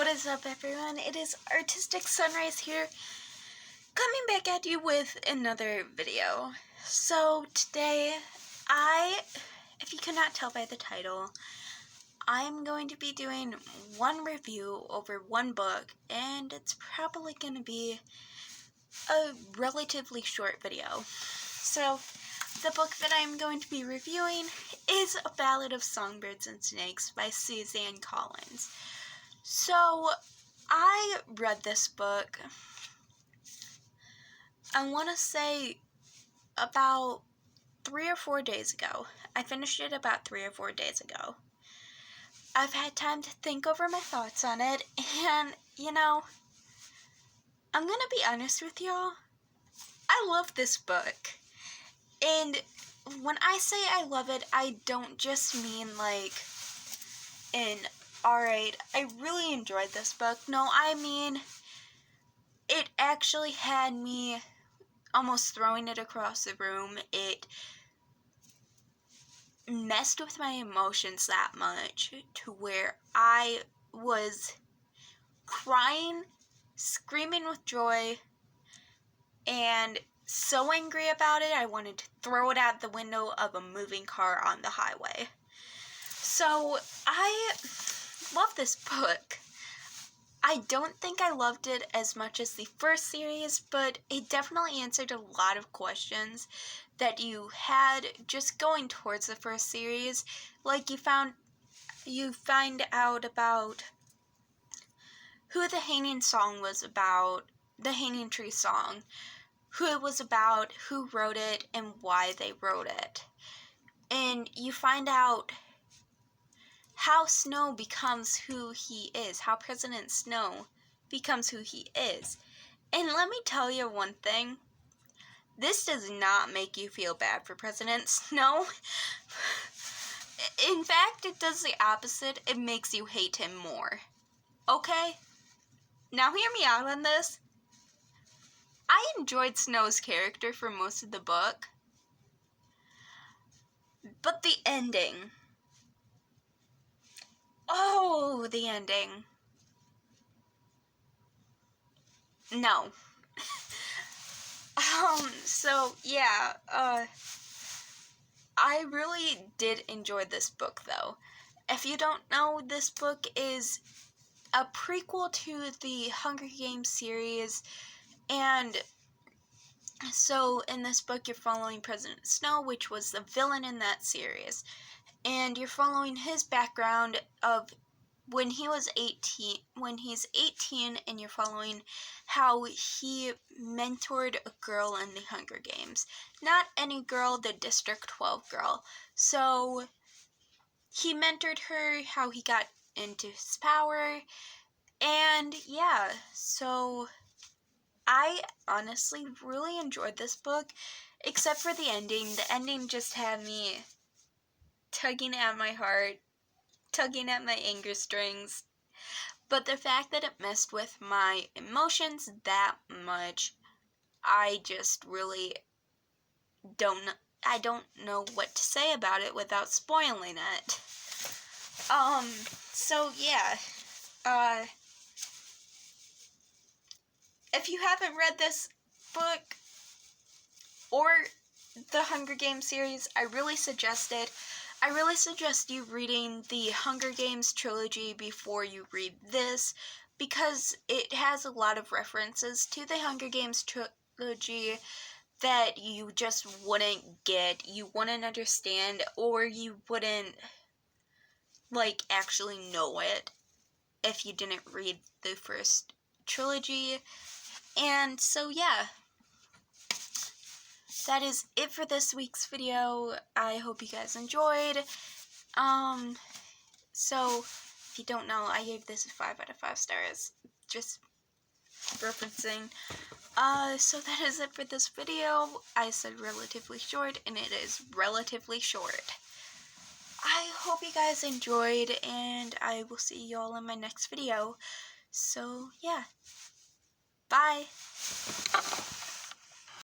What is up, everyone? It is Artistic Sunrise here, coming back at you with another video. So today, if you cannot tell by the title, I'm going to be doing one review over one book, and it's probably going to be a relatively short video. So, the book that I'm going to be reviewing is A Ballad of Songbirds and Snakes by Suzanne Collins. So, I read this book, I want to say, about 3 or 4 days ago. I finished it about 3 or 4 days ago. I've had time to think over my thoughts on it, and, I'm going to be honest with y'all. I love this book. And when I say I love it, I don't just mean alright, I really enjoyed this book. No, I mean, it actually had me almost throwing it across the room. It messed with my emotions that much to where I was crying, screaming with joy, and so angry about it, I wanted to throw it out the window of a moving car on the highway. So, I love this book. I don't think I loved it as much as the first series, but it definitely answered a lot of questions that you had just going towards the first series. Like, you find out about who the Hanging Song was about, the Hanging Tree Song, who it was about, who wrote it, and why they wrote it. And you find out how Snow becomes who he is, how President Snow becomes who he is. And let me tell you one thing, this does not make you feel bad for President Snow. In fact, it does the opposite, it makes you hate him more. Okay? Now hear me out on this. I enjoyed Snow's character for most of the book, but the ending. Oh, the ending. No. So, yeah, I really did enjoy this book, though. If you don't know, this book is a prequel to the Hunger Games series, and so in this book you're following President Snow, which was the villain in that series, and you're following his background of when he's 18, and you're following how he mentored a girl in the Hunger Games. Not any girl, the District 12 girl. So, he mentored her, how he got into his power, and yeah, so I honestly really enjoyed this book, except for the ending. The ending just had me tugging at my heart, tugging at my anger strings, but the fact that it messed with my emotions that much, I just really don't know what to say about it without spoiling it. So yeah, if you haven't read this book or the Hunger Games series, I really suggest it. I really suggest you reading the Hunger Games trilogy before you read this, because it has a lot of references to the Hunger Games trilogy that you just wouldn't get, you wouldn't understand, or you wouldn't, actually know it if you didn't read the first trilogy. And so, yeah. That is it for this week's video. I hope you guys enjoyed. So, if you don't know, I gave this a 5 out of 5 stars. Just referencing. So that is it for this video. I said relatively short, and it is relatively short. I hope you guys enjoyed, and I will see you all in my next video. So, yeah. Bye.